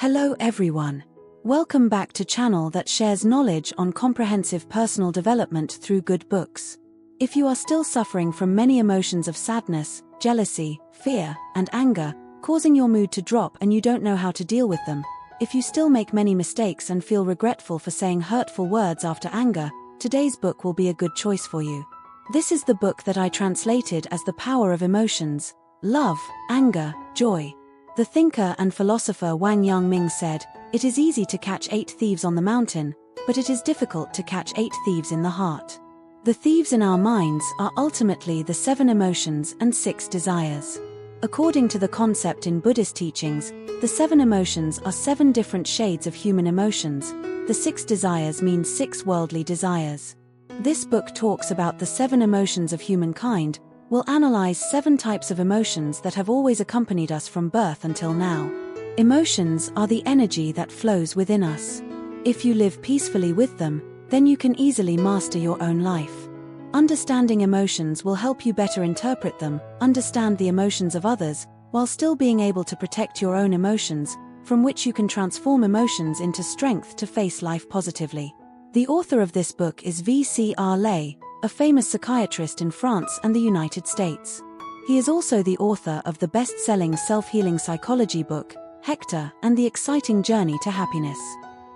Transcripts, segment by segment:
Hello everyone. Welcome back to channel that shares knowledge on comprehensive personal development through good books. If you are still suffering from many emotions of sadness, jealousy, fear, and anger, causing your mood to drop and you don't know how to deal with them, if you still make many mistakes and feel regretful for saying hurtful words after anger, today's book will be a good choice for you. This is the book that I translated as The Power of Emotions: Love, Anger, Joy. The thinker and philosopher Wang Yangming said, "It is easy to catch 8 thieves on the mountain, but it is difficult to catch 8 thieves in the heart." The thieves in our minds are ultimately the 7 emotions and 6 desires. According to the concept in Buddhist teachings, the 7 emotions are 7 different shades of human emotions. The 6 desires mean 6 worldly desires. This book talks about the 7 emotions of humankind. We'll analyze 7 types of emotions that have always accompanied us from birth until now. Emotions are the energy that flows within us. If you live peacefully with them, then you can easily master your own life. Understanding emotions will help you better interpret them, understand the emotions of others, while still being able to protect your own emotions, from which you can transform emotions into strength to face life positively. The author of this book is V.C.R. Lay, a famous psychiatrist in France and the United States. He is also the author of the best-selling self-healing psychology book, Hector and the Exciting Journey to Happiness.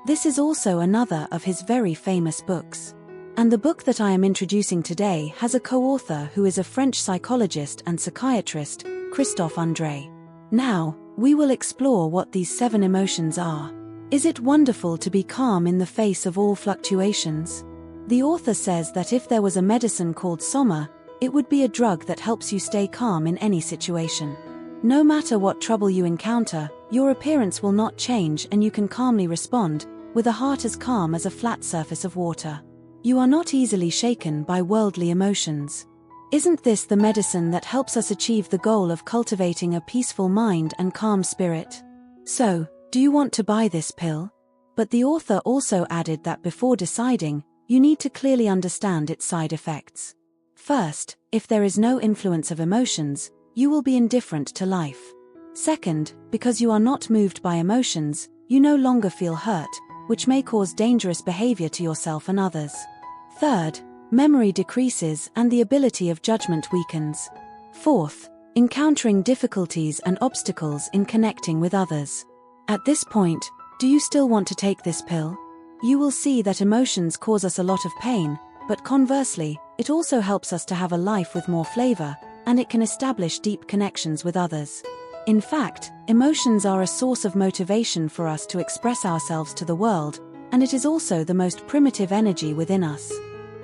This is also another of his very famous books. And the book that I am introducing today has a co-author who is a French psychologist and psychiatrist, Christophe André. Now, we will explore what these 7 emotions are. Is it wonderful to be calm in the face of all fluctuations? The author says that if there was a medicine called Soma, it would be a drug that helps you stay calm in any situation. No matter what trouble you encounter, your appearance will not change and you can calmly respond, with a heart as calm as a flat surface of water. You are not easily shaken by worldly emotions. Isn't this the medicine that helps us achieve the goal of cultivating a peaceful mind and calm spirit? So, do you want to buy this pill? But the author also added that before deciding, you need to clearly understand its side effects. First, if there is no influence of emotions, you will be indifferent to life. Second, because you are not moved by emotions, you no longer feel hurt, which may cause dangerous behavior to yourself and others. Third, memory decreases and the ability of judgment weakens. Fourth, encountering difficulties and obstacles in connecting with others. At this point, do you still want to take this pill? You will see that emotions cause us a lot of pain, but conversely, it also helps us to have a life with more flavor, and it can establish deep connections with others. In fact, emotions are a source of motivation for us to express ourselves to the world, and it is also the most primitive energy within us.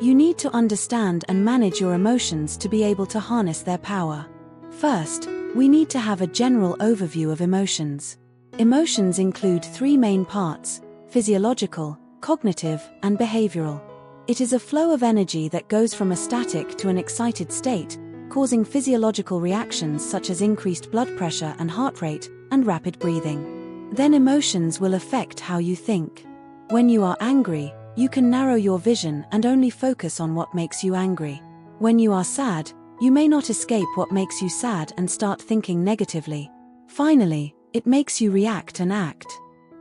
You need to understand and manage your emotions to be able to harness their power. First, we need to have a general overview of emotions. Emotions include 3 main parts: physiological, cognitive, and behavioral. It is a flow of energy that goes from a static to an excited state, causing physiological reactions such as increased blood pressure and heart rate, and rapid breathing. Then emotions will affect how you think. When you are angry, you can narrow your vision and only focus on what makes you angry. When you are sad, you may not escape what makes you sad and start thinking negatively. Finally, it makes you react and act.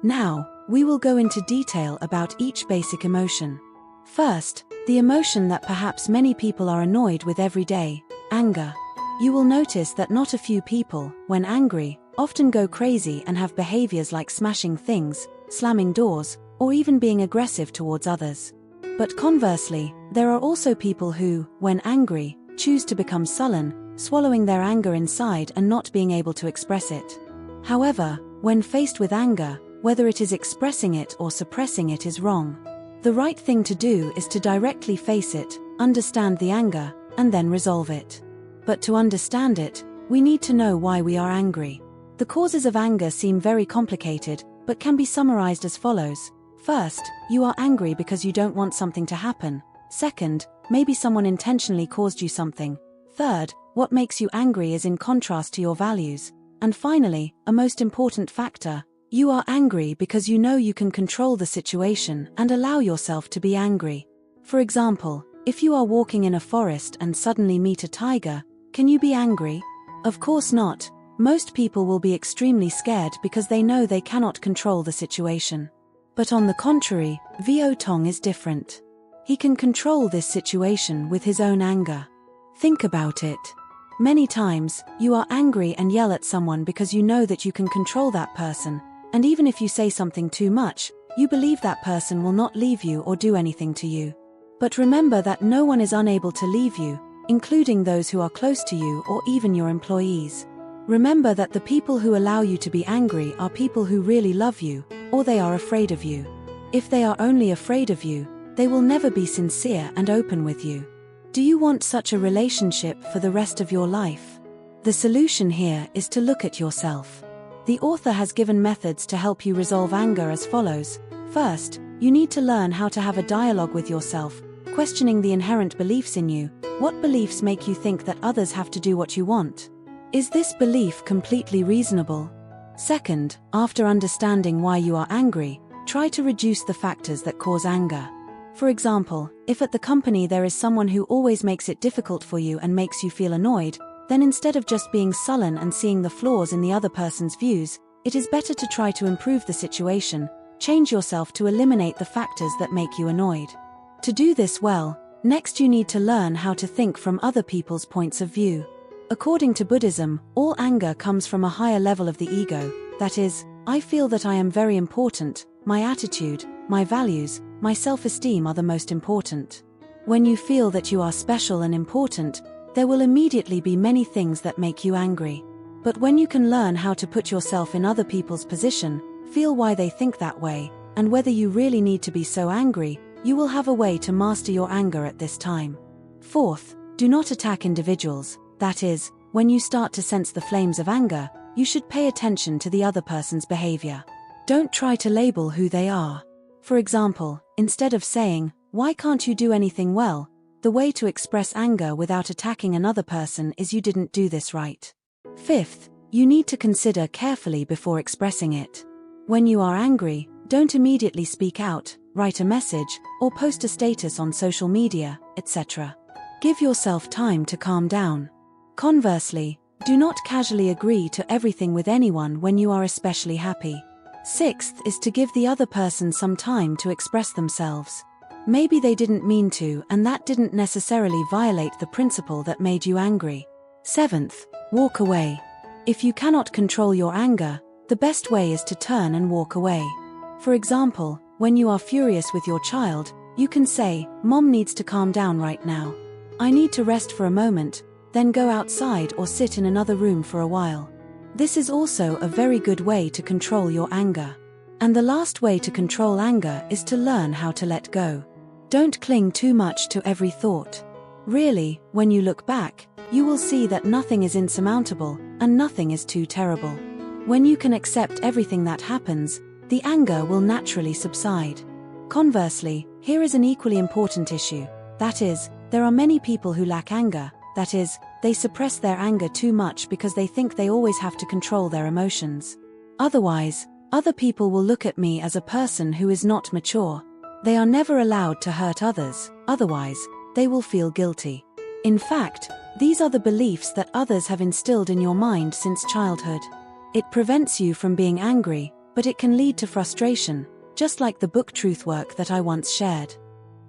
Now, we will go into detail about each basic emotion. First, the emotion that perhaps many people are annoyed with every day: anger. You will notice that not a few people, when angry, often go crazy and have behaviors like smashing things, slamming doors, or even being aggressive towards others. But conversely, there are also people who, when angry, choose to become sullen, swallowing their anger inside and not being able to express it. However, when faced with anger, whether it is expressing it or suppressing it is wrong. The right thing to do is to directly face it, understand the anger, and then resolve it. But to understand it, we need to know why we are angry. The causes of anger seem very complicated, but can be summarized as follows. First, you are angry because you don't want something to happen. Second, maybe someone intentionally caused you something. Third, what makes you angry is in contrast to your values. And finally, a most important factor, you are angry because you know you can control the situation and allow yourself to be angry. For example, if you are walking in a forest and suddenly meet a tiger, can you be angry? Of course not. Most people will be extremely scared because they know they cannot control the situation. But on the contrary, Vo Tong is different. He can control this situation with his own anger. Think about it. Many times, you are angry and yell at someone because you know that you can control that person, and even if you say something too much, you believe that person will not leave you or do anything to you. But remember that no one is unable to leave you, including those who are close to you or even your employees. Remember that the people who allow you to be angry are people who really love you, or they are afraid of you. If they are only afraid of you, they will never be sincere and open with you. Do you want such a relationship for the rest of your life? The solution here is to look at yourself. The author has given methods to help you resolve anger as follows. First, you need to learn how to have a dialogue with yourself, questioning the inherent beliefs in you. What beliefs make you think that others have to do what you want? Is this belief completely reasonable? Second, after understanding why you are angry, try to reduce the factors that cause anger. For example, if at the company there is someone who always makes it difficult for you and makes you feel annoyed, then instead of just being sullen and seeing the flaws in the other person's views, it is better to try to improve the situation. Change yourself to eliminate the factors that make you annoyed. To do this well, next you need to learn how to think from other people's points of view. According to Buddhism, all anger comes from a higher level of the ego, that is, I feel that I am very important, my attitude, my values, my self-esteem are the most important. When you feel that you are special and important, there will immediately be many things that make you angry. But when you can learn how to put yourself in other people's position, feel why they think that way, and whether you really need to be so angry, you will have a way to master your anger at this time. Fourth, do not attack individuals. That is, when you start to sense the flames of anger, you should pay attention to the other person's behavior. Don't try to label who they are. For example, instead of saying, "Why can't you do anything well?" the way to express anger without attacking another person is "You didn't do this right." Fifth, you need to consider carefully before expressing it. When you are angry, don't immediately speak out, write a message, or post a status on social media, etc. Give yourself time to calm down. Conversely, do not casually agree to everything with anyone when you are especially happy. Sixth is to give the other person some time to express themselves. Maybe they didn't mean to, and that didn't necessarily violate the principle that made you angry. Seventh, walk away. If you cannot control your anger, the best way is to turn and walk away. For example, when you are furious with your child, you can say, "Mom needs to calm down right now. I need to rest for a moment," then go outside or sit in another room for a while. This is also a very good way to control your anger. And the last way to control anger is to learn how to let go. Don't cling too much to every thought. Really, when you look back, you will see that nothing is insurmountable, and nothing is too terrible. When you can accept everything that happens, the anger will naturally subside. Conversely, here is an equally important issue. That is, there are many people who lack anger. That is, they suppress their anger too much because they think they always have to control their emotions. Otherwise, other people will look at me as a person who is not mature. They are never allowed to hurt others, otherwise, they will feel guilty. In fact, these are the beliefs that others have instilled in your mind since childhood. It prevents you from being angry, but it can lead to frustration, just like the book Truth Work that I once shared.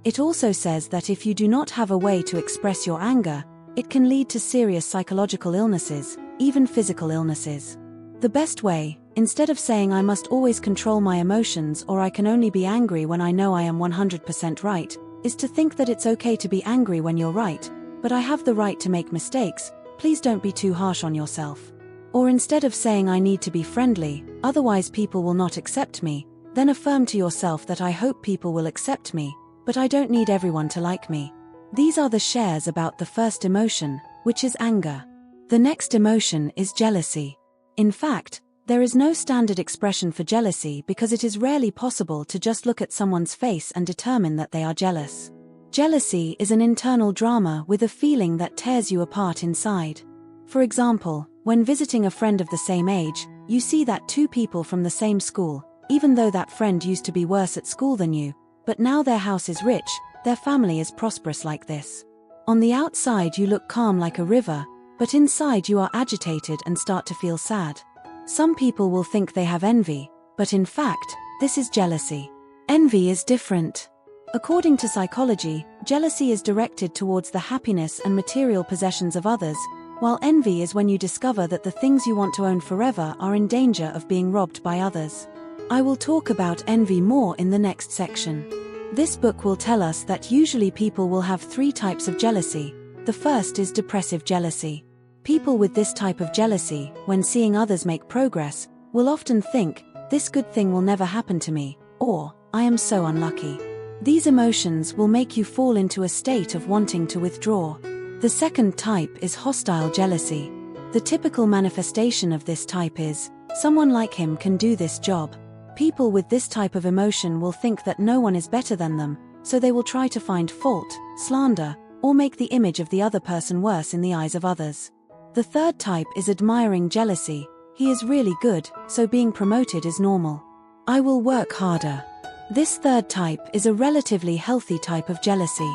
It also says that if you do not have a way to express your anger, it can lead to serious psychological illnesses, even physical illnesses. The best way, instead of saying "I must always control my emotions" or "I can only be angry when I know I am 100% right," is to think that it's okay to be angry when you're right, but I have the right to make mistakes, please don't be too harsh on yourself. Or instead of saying "I need to be friendly, otherwise people will not accept me," then affirm to yourself that "I hope people will accept me, but I don't need everyone to like me." These are the shares about the first emotion, which is anger. The next emotion is jealousy. In fact, there is no standard expression for jealousy because it is rarely possible to just look at someone's face and determine that they are jealous. Jealousy is an internal drama with a feeling that tears you apart inside. For example, when visiting a friend of the same age, you see that two people from the same school, even though that friend used to be worse at school than you, but now their house is rich, their family is prosperous like this. On the outside you look calm like a river, but inside you are agitated and start to feel sad. Some people will think they have envy, but in fact, this is jealousy. Envy is different. According to psychology, jealousy is directed towards the happiness and material possessions of others, while envy is when you discover that the things you want to own forever are in danger of being robbed by others. I will talk about envy more in the next section. This book will tell us that usually people will have 3 types of jealousy. The first is depressive jealousy. People with this type of jealousy, when seeing others make progress, will often think, "This good thing will never happen to me," or "I am so unlucky." These emotions will make you fall into a state of wanting to withdraw. The second type is hostile jealousy. The typical manifestation of this type is, "Someone like him can do this job." People with this type of emotion will think that no one is better than them, so they will try to find fault, slander, or make the image of the other person worse in the eyes of others. The third type is admiring jealousy. He is really good, so being promoted is normal. I will work harder. This third type is a relatively healthy type of jealousy.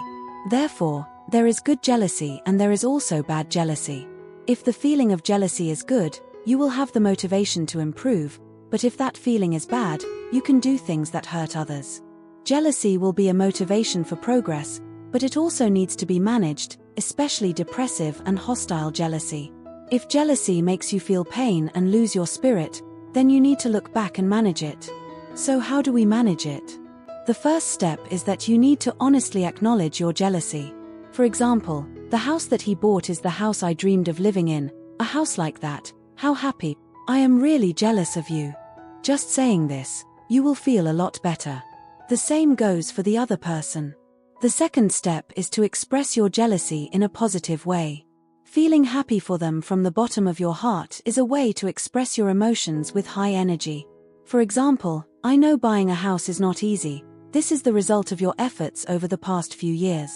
Therefore, there is good jealousy and there is also bad jealousy. If the feeling of jealousy is good, you will have the motivation to improve, but if that feeling is bad, you can do things that hurt others. Jealousy will be a motivation for progress, but it also needs to be managed, especially depressive and hostile jealousy. If jealousy makes you feel pain and lose your spirit, then you need to look back and manage it. So how do we manage it? The first step is that you need to honestly acknowledge your jealousy. For example, the house that he bought is the house I dreamed of living in. A house like that, how happy. I am really jealous of you. Just saying this, you will feel a lot better. The same goes for the other person. The second step is to express your jealousy in a positive way. Feeling happy for them from the bottom of your heart is a way to express your emotions with high energy. For example, "I know buying a house is not easy. This is the result of your efforts over the past few years.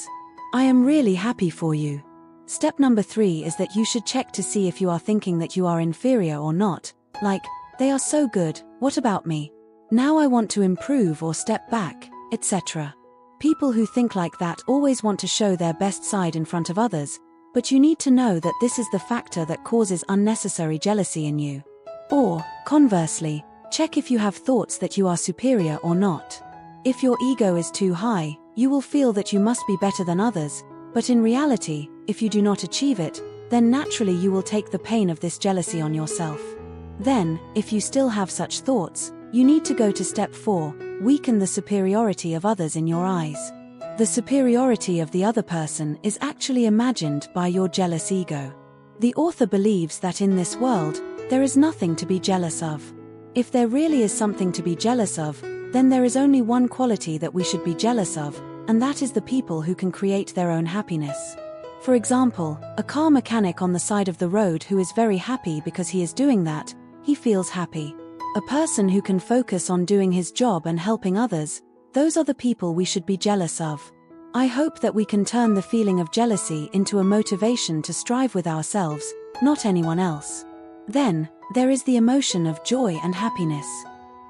I am really happy for you." Step number 3 is that you should check to see if you are thinking that you are inferior or not, like, "They are so good, what about me? Now I want to improve or step back," etc. People who think like that always want to show their best side in front of others, but you need to know that this is the factor that causes unnecessary jealousy in you. Or, conversely, check if you have thoughts that you are superior or not. If your ego is too high, you will feel that you must be better than others, but in reality, if you do not achieve it, then naturally you will take the pain of this jealousy on yourself. Then, if you still have such thoughts, you need to go to step 4, weaken the superiority of others in your eyes. The superiority of the other person is actually imagined by your jealous ego. The author believes that in this world, there is nothing to be jealous of. If there really is something to be jealous of, then there is only one quality that we should be jealous of, and that is the people who can create their own happiness. For example, a car mechanic on the side of the road who is very happy because he is doing that, he feels happy. A person who can focus on doing his job and helping others, those are the people we should be jealous of. I hope that we can turn the feeling of jealousy into a motivation to strive with ourselves, not anyone else. Then, there is the emotion of joy and happiness.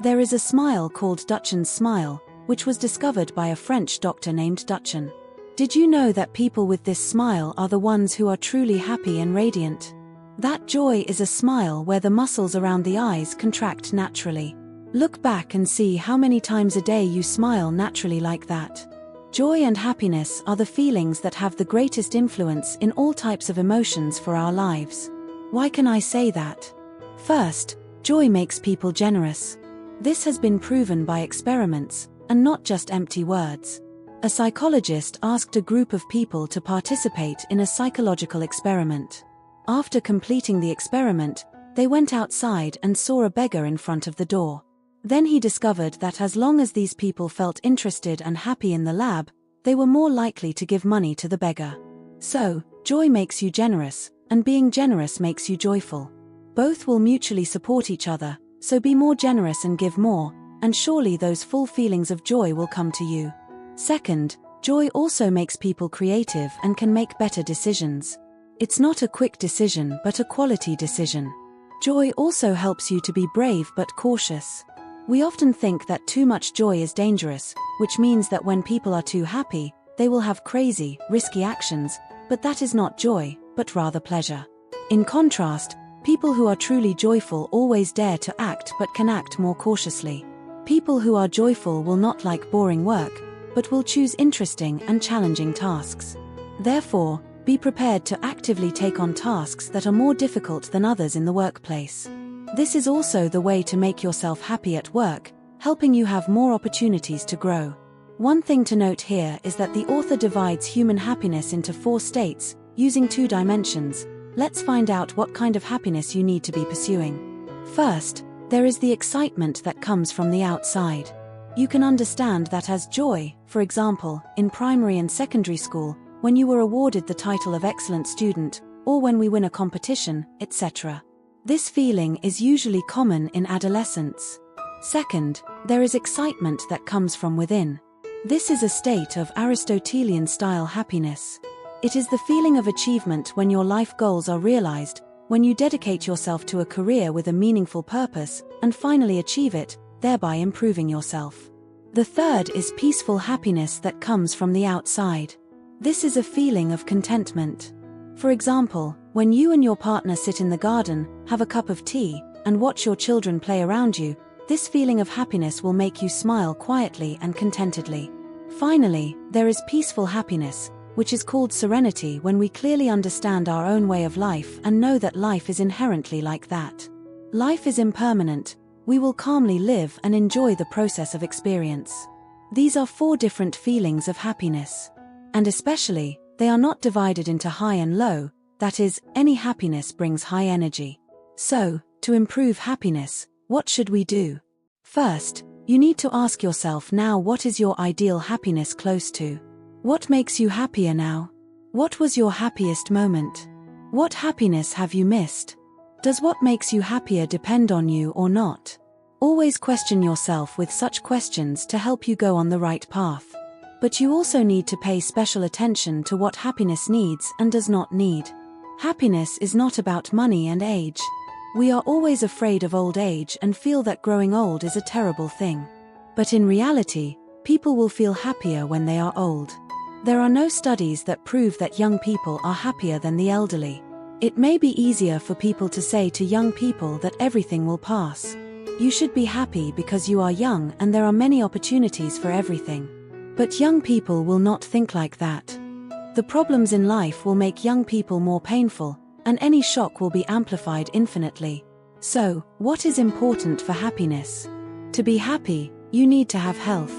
There is a smile called Duchenne's smile, which was discovered by a French doctor named Duchenne. Did you know that people with this smile are the ones who are truly happy and radiant? That joy is a smile where the muscles around the eyes contract naturally. Look back and see how many times a day you smile naturally like that. Joy and happiness are the feelings that have the greatest influence in all types of emotions for our lives. Why can I say that? First, joy makes people generous. This has been proven by experiments, and not just empty words. A psychologist asked a group of people to participate in a psychological experiment. After completing the experiment, they went outside and saw a beggar in front of the door. Then he discovered that as long as these people felt interested and happy in the lab, they were more likely to give money to the beggar. So, joy makes you generous, and being generous makes you joyful. Both will mutually support each other, so be more generous and give more, and surely those full feelings of joy will come to you. Second, joy also makes people creative and can make better decisions. It's not a quick decision but a quality decision. Joy also helps you to be brave but cautious. We often think that too much joy is dangerous, which means that when people are too happy, they will have crazy, risky actions, but that is not joy, but rather pleasure. In contrast, people who are truly joyful always dare to act but can act more cautiously. People who are joyful will not like boring work, but will choose interesting and challenging tasks. Therefore, be prepared to actively take on tasks that are more difficult than others in the workplace. This is also the way to make yourself happy at work, helping you have more opportunities to grow. One thing to note here is that the author divides human happiness into 4 states, using 2 dimensions. Let's find out what kind of happiness you need to be pursuing. First, there is the excitement that comes from the outside. You can understand that as joy, for example, in primary and secondary school, when you were awarded the title of excellent student, or when we win a competition, etc. This feeling is usually common in adolescence. Second, there is excitement that comes from within. This is a state of Aristotelian-style happiness. It is the feeling of achievement when your life goals are realized, when you dedicate yourself to a career with a meaningful purpose, and finally achieve it, thereby improving yourself. The third is peaceful happiness that comes from the outside. This is a feeling of contentment. For example, when you and your partner sit in the garden, have a cup of tea, and watch your children play around you, this feeling of happiness will make you smile quietly and contentedly. Finally, there is peaceful happiness, which is called serenity when we clearly understand our own way of life and know that life is inherently like that. Life is impermanent. We will calmly live and enjoy the process of experience. These are 4 different feelings of happiness. And especially, they are not divided into high and low, that is, any happiness brings high energy. So, to improve happiness, what should we do? First, you need to ask yourself now, what is your ideal happiness close to? What makes you happier now? What was your happiest moment? What happiness have you missed? Does what makes you happier depend on you or not? Always question yourself with such questions to help you go on the right path. But you also need to pay special attention to what happiness needs and does not need. Happiness is not about money and age. We are always afraid of old age and feel that growing old is a terrible thing. But in reality, people will feel happier when they are old. There are no studies that prove that young people are happier than the elderly. It may be easier for people to say to young people that everything will pass. You should be happy because you are young and there are many opportunities for everything. But young people will not think like that. The problems in life will make young people more painful, and any shock will be amplified infinitely. So, what is important for happiness? To be happy, you need to have health.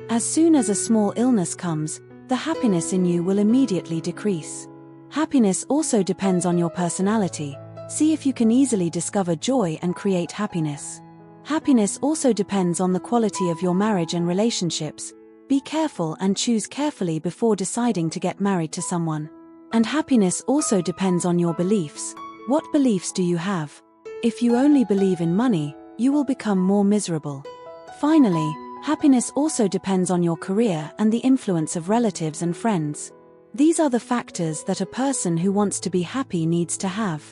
As soon as a small illness comes, the happiness in you will immediately decrease. Happiness also depends on your personality. See if you can easily discover joy and create happiness. Happiness also depends on the quality of your marriage and relationships. Be careful and choose carefully before deciding to get married to someone. And happiness also depends on your beliefs. What beliefs do you have? If you only believe in money, you will become more miserable. Finally, happiness also depends on your career and the influence of relatives and friends. These are the factors that a person who wants to be happy needs to have.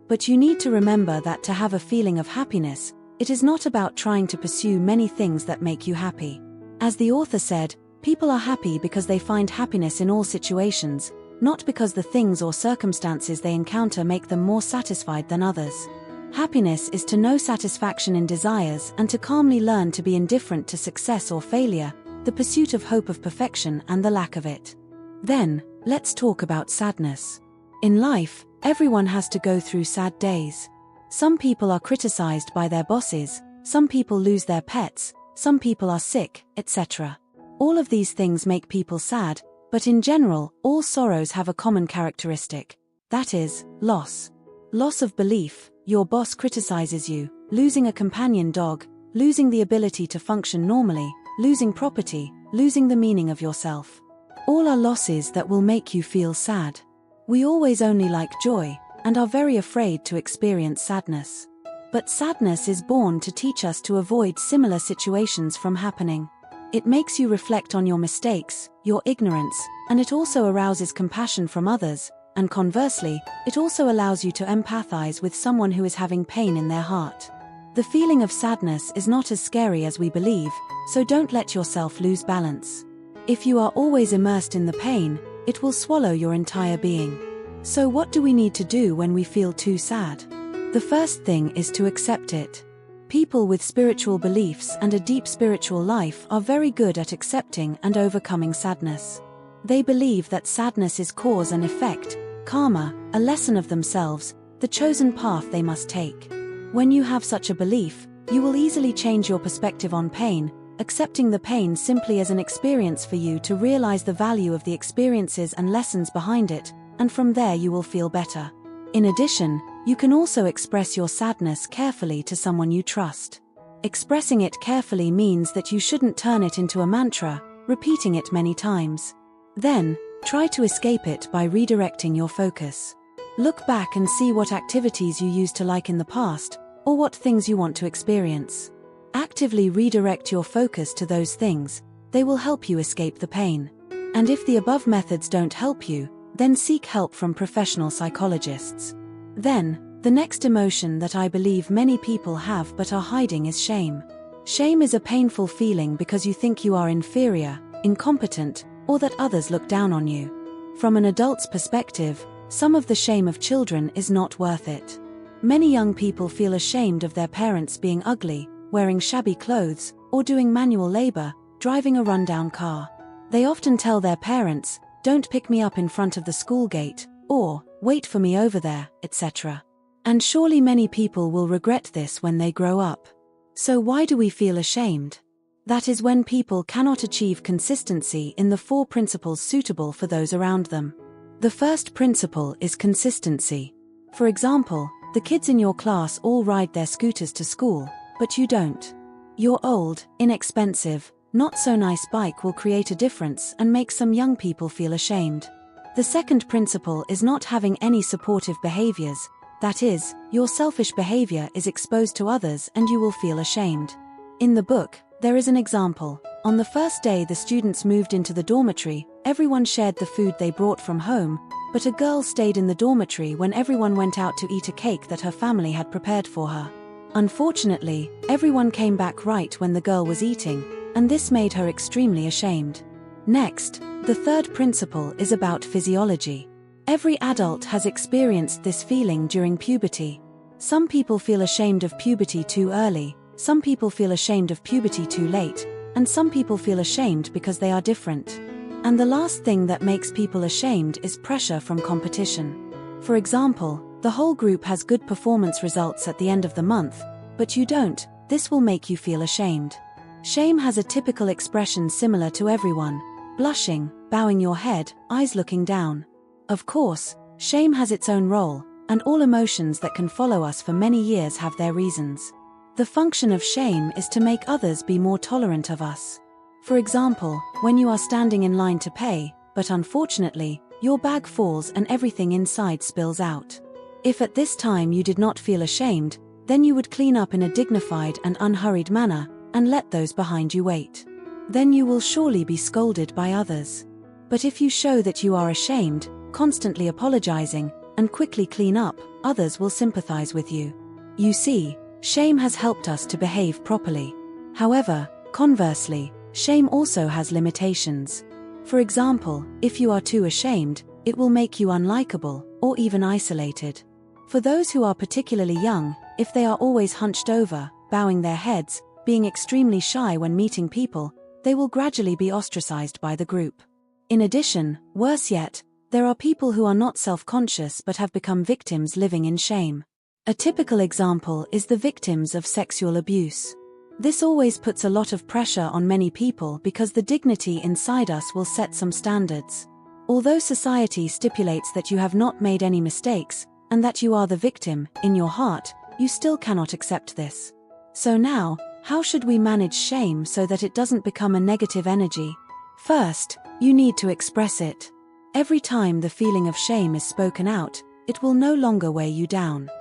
But you need to remember that to have a feeling of happiness, it is not about trying to pursue many things that make you happy. As the author said, people are happy because they find happiness in all situations, not because the things or circumstances they encounter make them more satisfied than others. Happiness is to know satisfaction in desires and to calmly learn to be indifferent to success or failure, the pursuit of hope of perfection and the lack of it. Then, let's talk about sadness. In life, everyone has to go through sad days. Some people are criticized by their bosses, some people lose their pets, some people are sick, etc. All of these things make people sad, but in general, all sorrows have a common characteristic. That is, loss. Loss of belief, your boss criticizes you, losing a companion dog, losing the ability to function normally, losing property, losing the meaning of yourself. All are losses that will make you feel sad. We always only like joy, and are very afraid to experience sadness. But sadness is born to teach us to avoid similar situations from happening. It makes you reflect on your mistakes, your ignorance, and it also arouses compassion from others, and conversely, it also allows you to empathize with someone who is having pain in their heart. The feeling of sadness is not as scary as we believe, so don't let yourself lose balance. If you are always immersed in the pain, it will swallow your entire being. So what do we need to do when we feel too sad? The first thing is to accept it. People with spiritual beliefs and a deep spiritual life are very good at accepting and overcoming sadness. They believe that sadness is cause and effect, karma, a lesson of themselves, the chosen path they must take. When you have such a belief, you will easily change your perspective on pain, accepting the pain simply as an experience for you to realize the value of the experiences and lessons behind it, and from there you will feel better. In addition, you can also express your sadness carefully to someone you trust. Expressing it carefully means that you shouldn't turn it into a mantra, repeating it many times. Then, try to escape it by redirecting your focus. Look back and see what activities you used to like in the past, or what things you want to experience. Actively redirect your focus to those things. They will help you escape the pain. And if the above methods don't help you, then seek help from professional psychologists. Then, the next emotion that I believe many people have but are hiding is shame. Shame is a painful feeling because you think you are inferior, incompetent, or that others look down on you. From an adult's perspective, some of the shame of children is not worth it. Many young people feel ashamed of their parents being ugly, wearing shabby clothes, or doing manual labor, driving a rundown car. They often tell their parents, "Don't pick me up in front of the school gate," or "Wait for me over there," etc. And surely many people will regret this when they grow up. So why do we feel ashamed? That is when people cannot achieve consistency in the 4 principles suitable for those around them. The first principle is consistency. For example, the kids in your class all ride their scooters to school, but you don't. Your old, inexpensive, not so nice bike will create a difference and make some young people feel ashamed. The second principle is not having any supportive behaviors, that is, your selfish behavior is exposed to others and you will feel ashamed. In the book, there is an example. On the first day the students moved into the dormitory, everyone shared the food they brought from home, but a girl stayed in the dormitory when everyone went out to eat a cake that her family had prepared for her. Unfortunately, everyone came back right when the girl was eating, and this made her extremely ashamed. Next, the third principle is about physiology. Every adult has experienced this feeling during puberty. Some people feel ashamed of puberty too early, some people feel ashamed of puberty too late, and some people feel ashamed because they are different. And the last thing that makes people ashamed is pressure from competition. For example, the whole group has good performance results at the end of the month, but you don't. This will make you feel ashamed. Shame has a typical expression similar to everyone: blushing, bowing your head, eyes looking down. Of course, shame has its own role, and all emotions that can follow us for many years have their reasons. The function of shame is to make others be more tolerant of us. For example, when you are standing in line to pay, but unfortunately, your bag falls and everything inside spills out. If at this time you did not feel ashamed, then you would clean up in a dignified and unhurried manner, and let those behind you wait. Then you will surely be scolded by others. But if you show that you are ashamed, constantly apologizing, and quickly clean up, others will sympathize with you. You see, shame has helped us to behave properly. However, conversely, shame also has limitations. For example, if you are too ashamed, it will make you unlikable, or even isolated. For those who are particularly young, if they are always hunched over, bowing their heads, being extremely shy when meeting people, they will gradually be ostracized by the group. In addition, worse yet, there are people who are not self-conscious but have become victims living in shame. A typical example is the victims of sexual abuse. This always puts a lot of pressure on many people because the dignity inside us will set some standards. Although society stipulates that you have not made any mistakes, and that you are the victim, in your heart, you still cannot accept this. So now, how should we manage shame so that it doesn't become a negative energy? First, you need to express it. Every time the feeling of shame is spoken out, it will no longer weigh you down.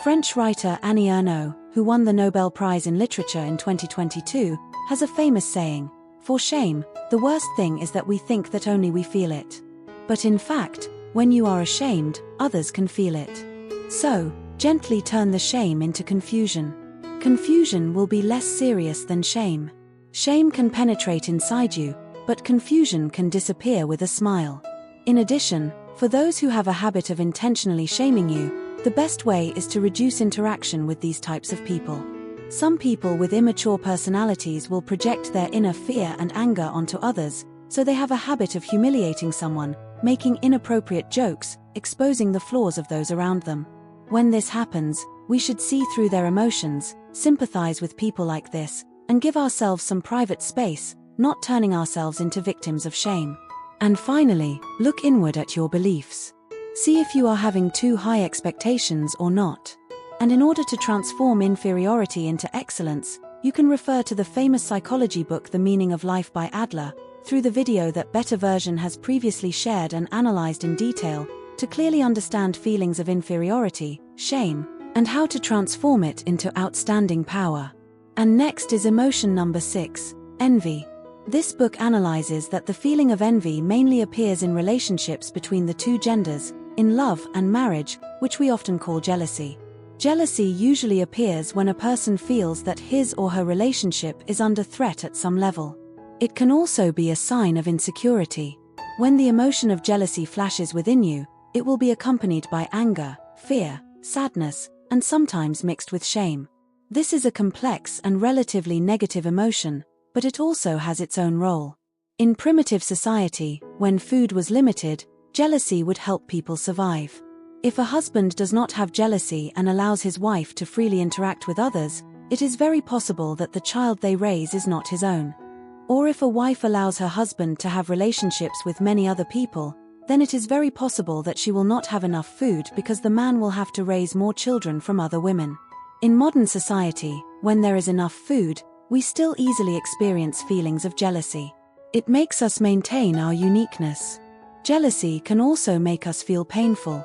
French writer Annie Ernaux, who won the Nobel Prize in Literature in 2022, has a famous saying, "For shame, the worst thing is that we think that only we feel it. But in fact, when you are ashamed, others can feel it." So, gently turn the shame into confusion. Confusion will be less serious than shame. Shame can penetrate inside you, but confusion can disappear with a smile. In addition, For those who have a habit of intentionally shaming you, the best way is to reduce interaction with these types of people. Some people with immature personalities will project their inner fear and anger onto others, so they have a habit of humiliating someone, making inappropriate jokes, exposing the flaws of those around them. When this happens, we should see through their emotions, sympathize with people like this, and give ourselves some private space, not turning ourselves into victims of shame. And finally, look inward at your beliefs. See if you are having too high expectations or not. And in order to transform inferiority into excellence, you can refer to the famous psychology book The Meaning of Life by Adler, through the video that Better Version has previously shared and analyzed in detail, to clearly understand feelings of inferiority, shame, and how to transform it into outstanding power. And next is emotion number 6, envy. This book analyzes that the feeling of envy mainly appears in relationships between the two genders, in love and marriage, which we often call jealousy. Jealousy usually appears when a person feels that his or her relationship is under threat at some level. It can also be a sign of insecurity. When the emotion of jealousy flashes within you, it will be accompanied by anger, fear, sadness, and sometimes mixed with shame. This is a complex and relatively negative emotion, but it also has its own role. In primitive society, when food was limited, jealousy would help people survive. If a husband does not have jealousy and allows his wife to freely interact with others, it is very possible that the child they raise is not his own. Or if a wife allows her husband to have relationships with many other people, then it is very possible that she will not have enough food because the man will have to raise more children from other women. In modern society, when there is enough food, we still easily experience feelings of jealousy. It makes us maintain our uniqueness. Jealousy can also make us feel painful.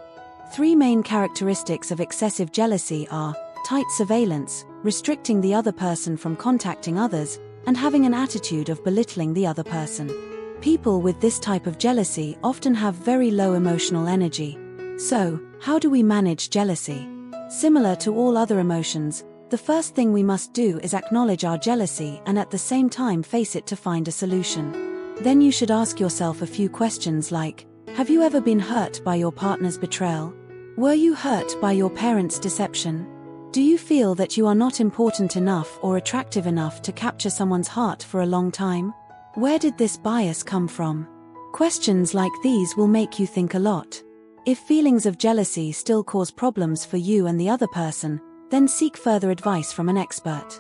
3 main characteristics of excessive jealousy are tight surveillance, restricting the other person from contacting others, and having an attitude of belittling the other person. People with this type of jealousy often have very low emotional energy. So, how do we manage jealousy? Similar to all other emotions, the first thing we must do is acknowledge our jealousy and at the same time face it to find a solution. Then you should ask yourself a few questions like, have you ever been hurt by your partner's betrayal? Were you hurt by your parents' deception? Do you feel that you are not important enough or attractive enough to capture someone's heart for a long time? Where did this bias come from? Questions like these will make you think a lot. If feelings of jealousy still cause problems for you and the other person, then seek further advice from an expert.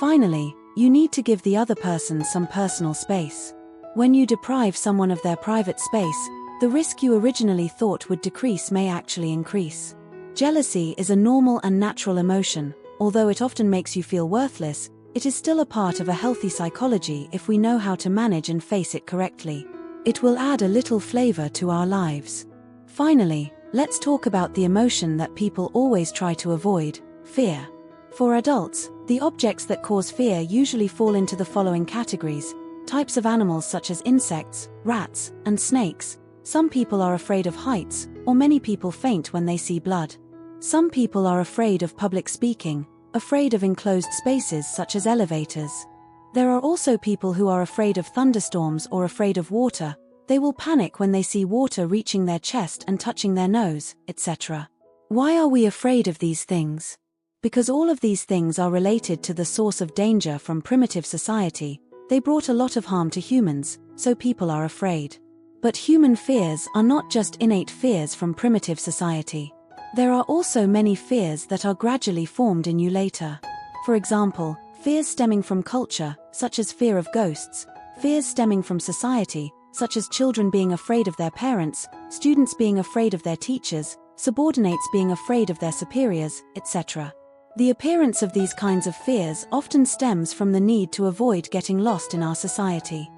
Finally, you need to give the other person some personal space. When you deprive someone of their private space, the risk you originally thought would decrease may actually increase. Jealousy is a normal and natural emotion. Although it often makes you feel worthless, it is still a part of a healthy psychology if we know how to manage and face it correctly. It will add a little flavor to our lives. Finally, let's talk about the emotion that people always try to avoid, fear. For adults, the objects that cause fear usually fall into the following categories: types of animals such as insects, rats, and snakes. Some people are afraid of heights, or many people faint when they see blood. Some people are afraid of public speaking, afraid of enclosed spaces such as elevators. There are also people who are afraid of thunderstorms or afraid of water. They will panic when they see water reaching their chest and touching their nose, etc. Why are we afraid of these things? Because all of these things are related to the source of danger from primitive society. They brought a lot of harm to humans, so people are afraid. But human fears are not just innate fears from primitive society. There are also many fears that are gradually formed in you later. For example, fears stemming from culture, such as fear of ghosts, fears stemming from society, such as children being afraid of their parents, students being afraid of their teachers, subordinates being afraid of their superiors, etc. The appearance of these kinds of fears often stems from the need to avoid getting lost in our society.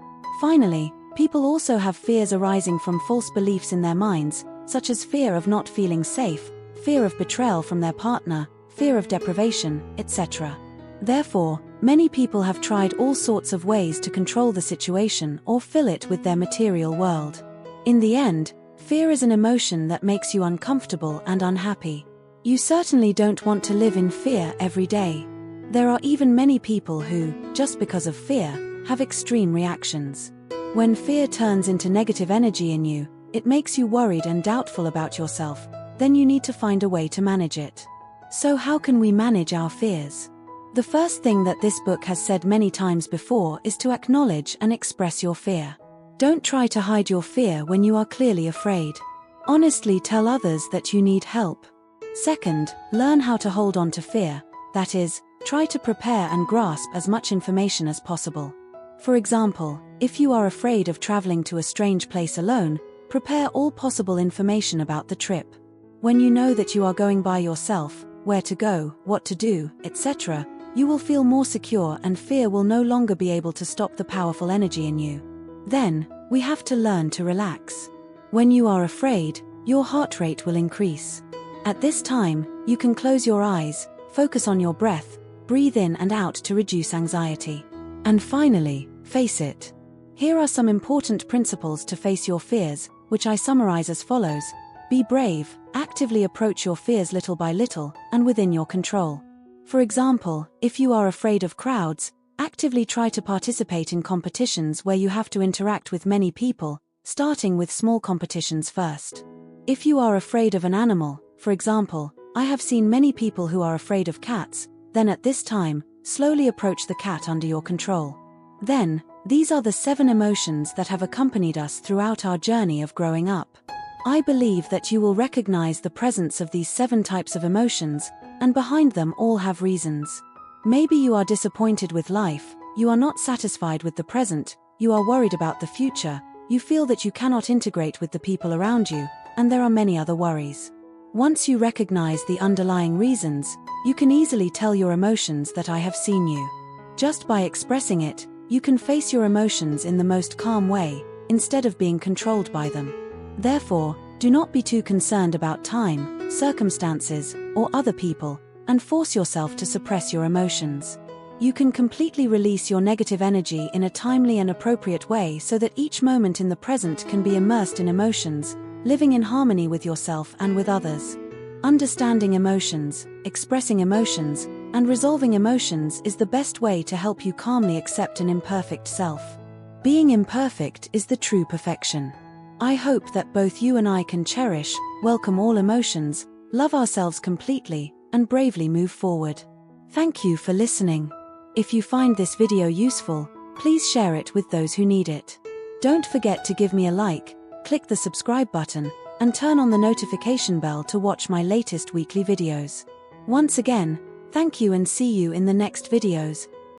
Finally, people also have fears arising from false beliefs in their minds, such as fear of not feeling safe, fear of betrayal from their partner, fear of deprivation, etc. Therefore, many people have tried all sorts of ways to control the situation or fill it with their material world. In the end, fear is an emotion that makes you uncomfortable and unhappy. You certainly don't want to live in fear every day. There are even many people who, just because of fear, have extreme reactions. When fear turns into negative energy in you, It makes you worried and doubtful about yourself, then you need to find a way to manage it. So how can we manage our fears? The first thing that this book has said many times before is to acknowledge and express your fear. Don't try to hide your fear when you are clearly afraid. Honestly tell others that you need help. Second, learn how to hold on to fear, that is, try to prepare and grasp as much information as possible. For example, if you are afraid of traveling to a strange place alone, prepare all possible information about the trip. When you know that you are going by yourself, where to go, what to do, etc., you will feel more secure and fear will no longer be able to stop the powerful energy in you. Then, we have to learn to relax. When you are afraid, your heart rate will increase. At this time, you can close your eyes, focus on your breath, breathe in and out to reduce anxiety. And finally, face it. Here are some important principles to face your fears, which I summarize as follows. Be brave, actively approach your fears little by little, and within your control. For example, if you are afraid of crowds, actively try to participate in competitions where you have to interact with many people, starting with small competitions first. If you are afraid of an animal, for example, I have seen many people who are afraid of cats, then at this time, slowly approach the cat under your control. Then, these are the 7 emotions that have accompanied us throughout our journey of growing up. I believe that you will recognize the presence of these 7 types of emotions, and behind them all have reasons. Maybe you are disappointed with life, you are not satisfied with the present, you are worried about the future, you feel that you cannot integrate with the people around you, and there are many other worries. Once you recognize the underlying reasons, you can easily tell your emotions that I have seen you. Just by expressing it, you can face your emotions in the most calm way, instead of being controlled by them. Therefore, do not be too concerned about time, circumstances, or other people, and force yourself to suppress your emotions. You can completely release your negative energy in a timely and appropriate way so that each moment in the present can be immersed in emotions, living in harmony with yourself and with others. Understanding emotions, expressing emotions, and resolving emotions is the best way to help you calmly accept an imperfect self. Being imperfect is the true perfection. I hope that both you and I can cherish, welcome all emotions, love ourselves completely, and bravely move forward. Thank you for listening. If you find this video useful, please share it with those who need it. Don't forget to give me a like, click the subscribe button, and turn on the notification bell to watch my latest weekly videos. Once again, thank you and see you in the next videos.